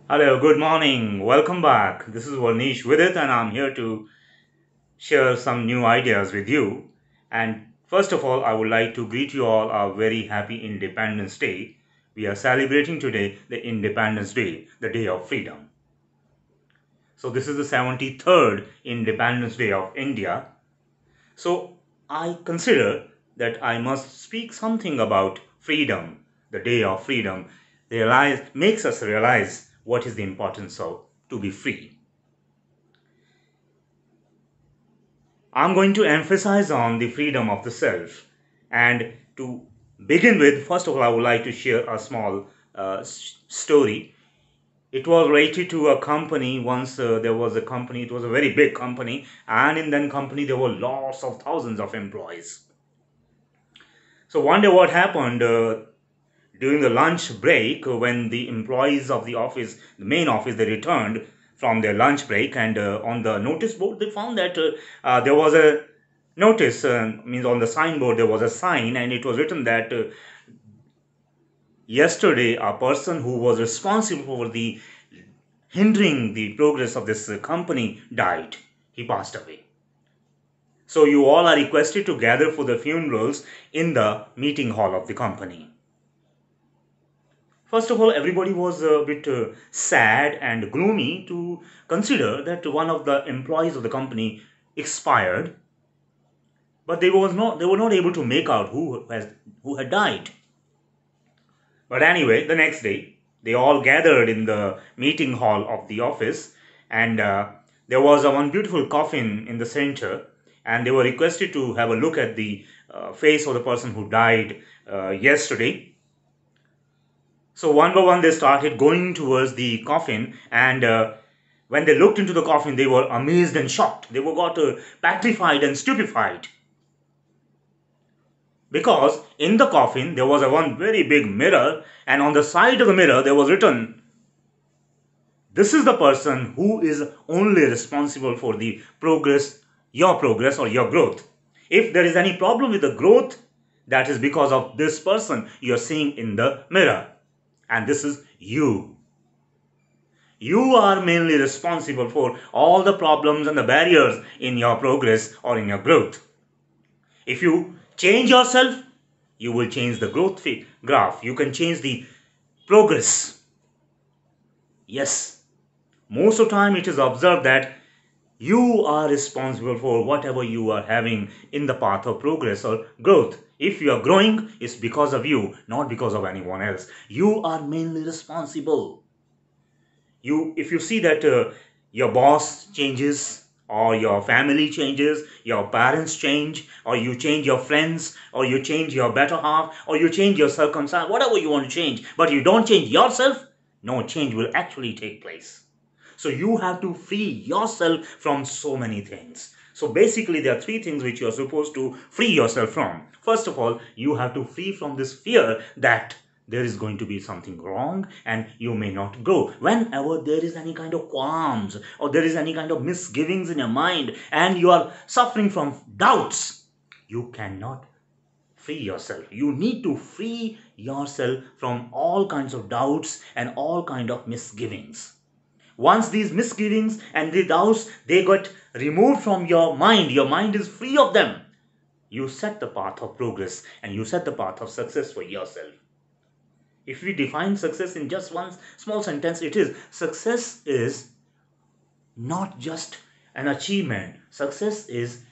Hello, good morning. Welcome back. This is Varnish with it, and I'm here to share some new ideas with you. And first of all, I would like to greet you all a very happy Independence Day. We are celebrating today the Independence Day, the day of freedom. So, this is the 73rd Independence Day of India. So, I consider that I must speak something about freedom, the day of freedom, makes us realize what is the importance of to be free. I'm going to emphasize on the freedom of the self. And to begin with, first of all, I would like to share a small story. It was related to a company. Once there was a company, it was a very big company, and in that company, there were lots of thousands of employees. So one day, what happened during the lunch break, when the employees of the office, the main office, they returned from their lunch break, and on the notice board, they found that there was a notice, means on the signboard there was a sign, and it was written that yesterday a person who was responsible for the hindering the progress of this company died. He passed away. So you all are requested to gather for the funerals in the meeting hall of the company. First of all, everybody was a bit sad and gloomy to consider that one of the employees of the company expired, but they were not able to make out who had died. But anyway, the next day, they all gathered in the meeting hall of the office, and there was a one beautiful coffin in the center, and they were requested to have a look at the face of the person who died yesterday. So one by one, they started going towards the coffin, and when they looked into the coffin, they were amazed and shocked. They were got petrified and stupefied because in the coffin there was a one very big mirror, and on the side of the mirror there was written, "This is the person who is only responsible for the progress or your growth. If there is any problem with the growth, that is because of this person you are seeing in the mirror, and this is you. You are mainly responsible for all the problems and the barriers in your progress or in your growth. If you change yourself, you will change the graph. You can change the progress. Yes, most of the time it is observed that you are responsible for whatever you are having in the path of progress or growth. If you are growing, it's because of you, not because of anyone else. You are mainly responsible. If you see that your boss changes, or your family changes, your parents change, or you change your friends, or you change your better half, or you change your circumstance, whatever you want to change, but you don't change yourself, no change will actually take place. So you have to free yourself from so many things. So basically there are three things which you are supposed to free yourself from. First of all, you have to free from this fear that there is going to be something wrong and you may not grow. Whenever there is any kind of qualms or there is any kind of misgivings in your mind and you are suffering from doubts, you cannot free yourself. You need to free yourself from all kinds of doubts and all kind of misgivings. Once these misgivings and the doubts they got removed from your mind is free of them, you set the path of progress and you set the path of success for yourself. If we define success in just one small sentence, it is success is not just an achievement. Success is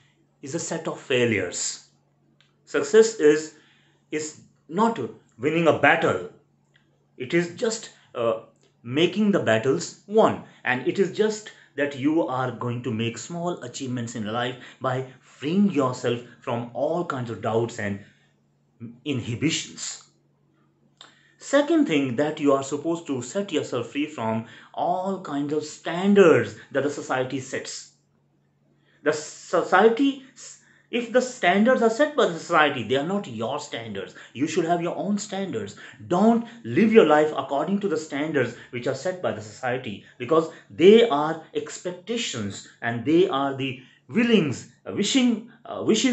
a set of failures. Success is not winning a battle. It is just making the battles won, and it is just that you are going to make small achievements in life by freeing yourself from all kinds of doubts and inhibitions. Second thing, that you are supposed to set yourself free from all kinds of standards that the society sets. The society, if the standards are set by the society, they are not your standards. You should have your own standards. Don't live your life according to the standards which are set by the society, because they are expectations and they are the wishes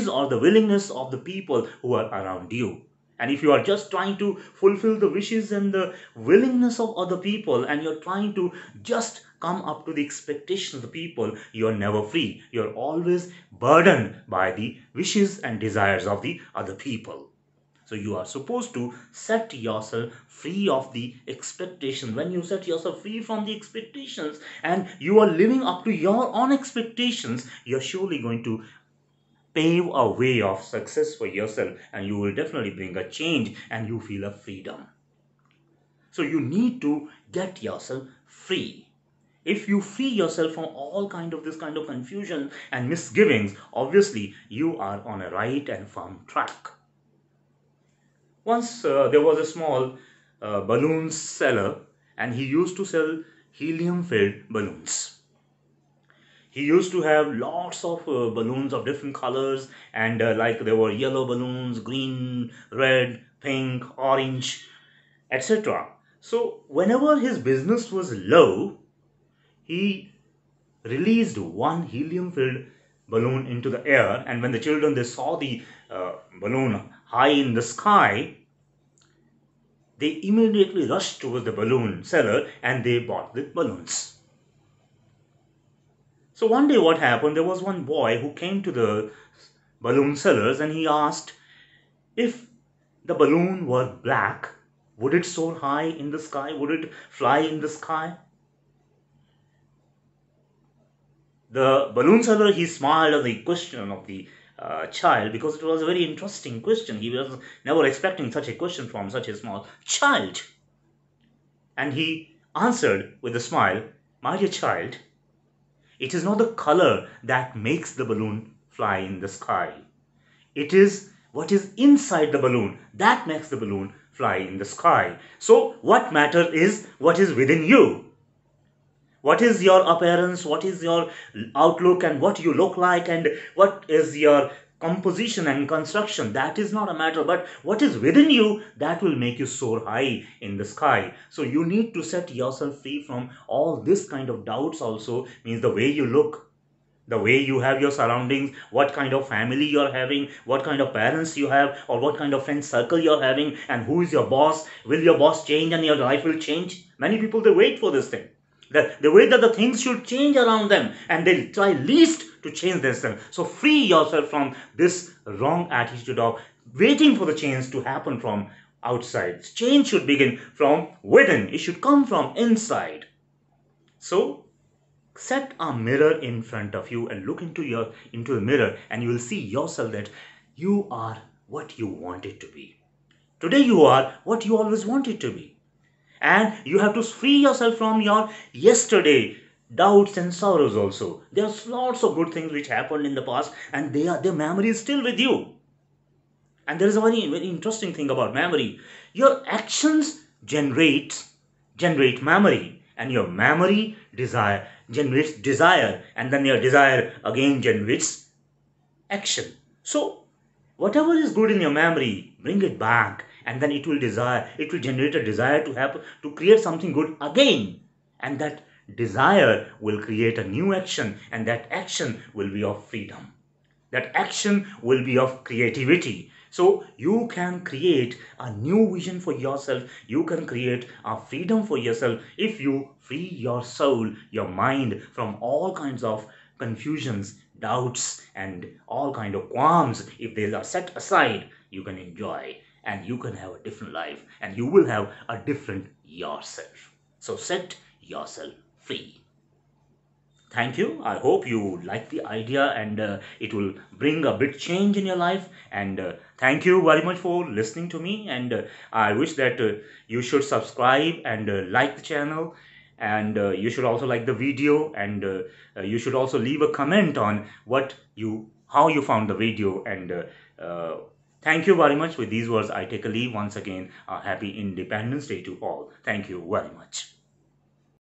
or the willingness of the people who are around you. And if you are just trying to fulfill the wishes and the willingness of other people, and you're trying to just come up to the expectations of the people, you're never free. You're always burdened by the wishes and desires of the other people. So you are supposed to set yourself free of the expectations. When you set yourself free from the expectations and you are living up to your own expectations, you're surely going to pave a way of success for yourself, and you will definitely bring a change and you feel a freedom. So you need to get yourself free. If you free yourself from all this kind of confusion and misgivings, obviously you are on a right and firm track. Once there was a small balloon seller, and he used to sell helium filled balloons. He used to have lots of balloons of different colors, and like there were yellow balloons, green, red, pink, orange, etc. So whenever his business was low, he released one helium filled balloon into the air, and when the children they saw the balloon high in the sky, they immediately rushed towards the balloon seller and they bought the balloons. So one day what happened, there was one boy who came to the balloon sellers and he asked, if the balloon were black, would it soar high in the sky? Would it fly in the sky? The balloon seller, he smiled at the question of the child, because it was a very interesting question. He was never expecting such a question from such a small child. And he answered with a smile, my dear child, it is not the color that makes the balloon fly in the sky. It is what is inside the balloon that makes the balloon fly in the sky. So what matters is what is within you. What is your appearance, what is your outlook, and what you look like, and what is your composition and construction, that is not a matter, but what is within you, that will make you soar high in the sky. So you need to set yourself free from all this kind of doubts. Also means the way you look, the way you have your surroundings, what kind of family you're having, what kind of parents you have, or what kind of friend circle you're having, and who is your boss. Will your boss change and your life will change? Many people, they wait for this thing, the way that the things should change around them, and they try least to change themselves. So free yourself from this wrong attitude of waiting for the change to happen from outside. Change should begin from within, it should come from inside. So set a mirror in front of you and look into the mirror, and you will see yourself that you are what you wanted to be. Today you are what you always wanted to be. And you have to free yourself from your yesterday doubts and sorrows also. There's lots of good things which happened in the past, and their memory is still with you. And there is a very interesting thing about memory. Your actions generate memory, and your memory generates desire, and then your desire again generates action. So whatever is good in your memory, bring it back, and then it will generate a desire to create something good again. And that desire will create a new action, and that action will be of freedom. That action will be of creativity. So you can create a new vision for yourself. You can create a freedom for yourself if you free your soul, your mind from all kinds of confusions, doubts, and all kind of qualms. If they are set aside, you can enjoy, and you can have a different life, and you will have a different yourself. So set yourself free. Thank you. I hope you like the idea, and it will bring a big change in your life. And thank you very much for listening to me. And I wish that you should subscribe and like the channel. And you should also like the video, and you should also leave a comment on how you found the video. And thank you very much. With these words, I take a leave. Once again, a happy Independence Day to all. Thank you very much.